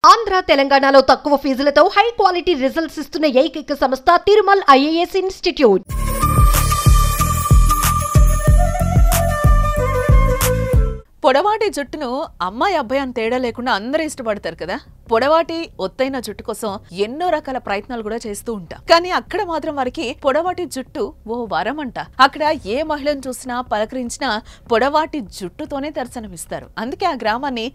ఆంధ్ర తెలంగాణలో తక్కువ ఫీజులతో high quality results ఇస్తున్న ఏకైక సంస్థ తిరుమల్ ఐఏఎస్ ఇన్స్టిట్యూట్. పొడవాటి జుట్టును అమ్మాయి అబ్బాయి అని తేడా లేకుండా అందరూ ఇష్టపడతారు కదా. పొడవాటి ఒత్తైన జుట్టు కోసం ఎన్నో రకాల ప్రయత్నాలు కూడా చేస్తూ ఉంటాం. కానీ అక్కడ మాత్రం వారికి పొడవాటి జుట్టు ఓ వరం అంట. అక్కడ ఏ మహిళను చూసినా పలకరించినా పొడవాటి జుట్టుతోనే దర్శనమిస్తారు. అందుకే ఆ గ్రామాన్ని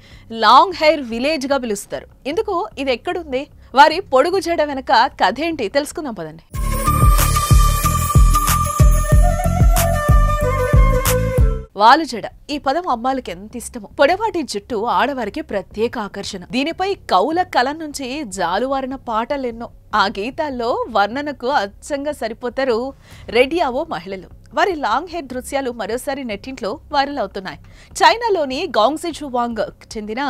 లాంగ్ హెయిర్ విలేజ్ గా పిలుస్తారు. ఇందుకు ఇది ఎక్కడుంది, వారి పొడుగు జడ వెనక కథ ఏంటి తెలుసుకుందాం పదండి. వాలుజడ ఈ పదం అమ్మాయిలకి ఎంత ఇష్టమో. పొడవాటి జుట్టు ఆడవారికి ప్రత్యేక ఆకర్షణ. దీనిపై కౌల కలం నుంచి జాలువారిన పాటలెన్నో. ఆ గీతాల్లో వర్ణనకు అచ్చంగా సరిపోతారు రెడియావో మహిళలు. వారి లాంగ్ హెయిర్ దృశ్యాలు మరోసారి నెట్టింట్లో వైరల్ అవుతున్నాయి. చైనాలోని గాంగ్సిజువాంగ్ చెందిన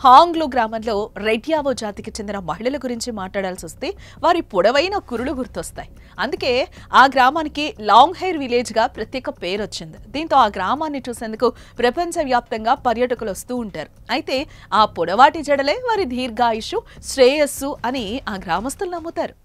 హాంగ్లు గ్రామంలో రెడియావో జాతికి చెందిన మహిళల గురించి మాట్లాడాల్సి వస్తే వారి పొడవైన కురులు గుర్తొస్తాయి. అందుకే ఆ గ్రామానికి లాంగ్ హెయిర్ విలేజ్ గా ప్రత్యేక పేరు వచ్చింది. దీంతో ఆ గ్రామాన్ని చూసేందుకు ప్రపంచవ్యాప్తంగా పర్యాటకులు వస్తూ ఉంటారు. అయితే ఆ పొడవాటి జడలే వారి దీర్ఘాయుషు, శ్రేయస్సు అని ఆ గ్రామస్తులు నమ్ముతారు.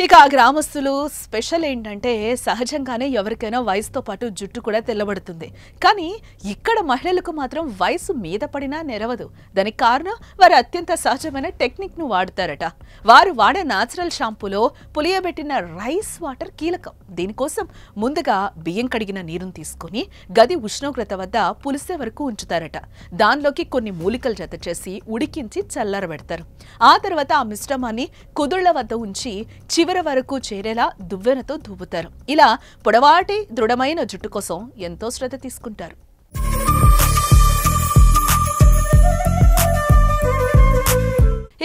ఇక ఆ గ్రామస్తులు స్పెషల్ ఏంటంటే సహజంగానే ఎవరికైనా వయసుతో పాటు జుట్టు కూడా తెల్లబడుతుంది. కానీ ఇక్కడ మహిళలకు మాత్రం వయసు మీద పడినా నెరవదు. దానికి కారణం వారు అత్యంత సహజమైన టెక్నిక్ ను వాడతారట. వారు వాడే న్యాచురల్ షాంపూలో పులియబెట్టిన రైస్ వాటర్ కీలకం. దీనికోసం ముందుగా బియ్యం కడిగిన నీరును తీసుకుని గది ఉష్ణోగ్రత వద్ద పులిసే వరకు ఉంచుతారట. దానిలోకి కొన్ని మూలికలు జత చేసి ఉడికించి చల్లారబెడతారు. ఆ తర్వాత ఆ మిశ్రమాన్ని కుదుళ్ల వద్ద ఉంచి చివరి వరకు చేరేలా దువ్వెనతో దువ్వుతారు. ఇలా పొడవాటి దృఢమైన జుట్టు కోసం ఎంతో శ్రద్ధ తీసుకుంటారు.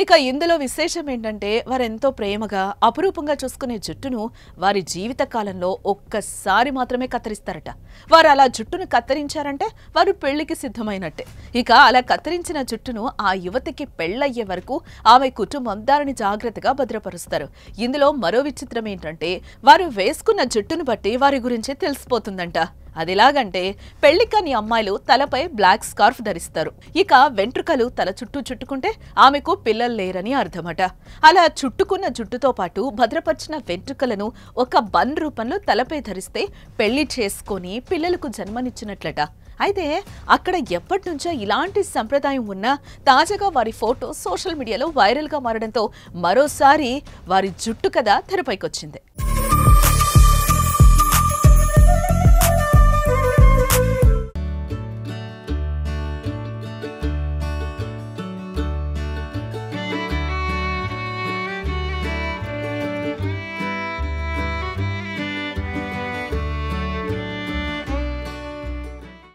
ఇక ఇందులో విశేషం ఏంటంటే వారెంతో ప్రేమగా అపురూపంగా చూసుకునే జుట్టును వారి జీవిత కాలంలో ఒక్కసారి మాత్రమే కత్తిరిస్తారట. వారు అలా జుట్టును కత్తిరించారంటే వారు పెళ్లికి సిద్ధమైనట్టే. ఇక అలా కత్తిరించిన జుట్టును ఆ యువతికి పెళ్లయ్యే వరకు ఆమె కుటుంబం దానిని జాగ్రత్తగా భద్రపరుస్తారు. ఇందులో మరో విచిత్రం ఏంటంటే వారు వేసుకున్న జుట్టును బట్టి వారి గురించి తెలిసిపోతుందంట. అదిలాగంటే పెళ్లి కాని అమ్మాయిలు తలపై బ్లాక్ స్కార్ఫ్ ధరిస్తారు. ఇక వెంట్రుకలు తల చుట్టూ చుట్టుకుంటే ఆమెకు పిల్లలు లేరని అర్థమట. అలా చుట్టుకున్న జుట్టుతో పాటు భద్రపరిచిన వెంట్రుకలను ఒక బన్ రూపంలో తలపై ధరిస్తే పెళ్లి చేసుకొని పిల్లలకు జన్మనిచ్చినట్లట. అయితే అక్కడ ఎప్పటి నుంచో ఇలాంటి సంప్రదాయం ఉన్నా తాజాగా వారి ఫోటో సోషల్ మీడియాలో వైరల్ గా మారడంతో మరోసారి వారి జుట్టు కథ తెరపైకొచ్చింది.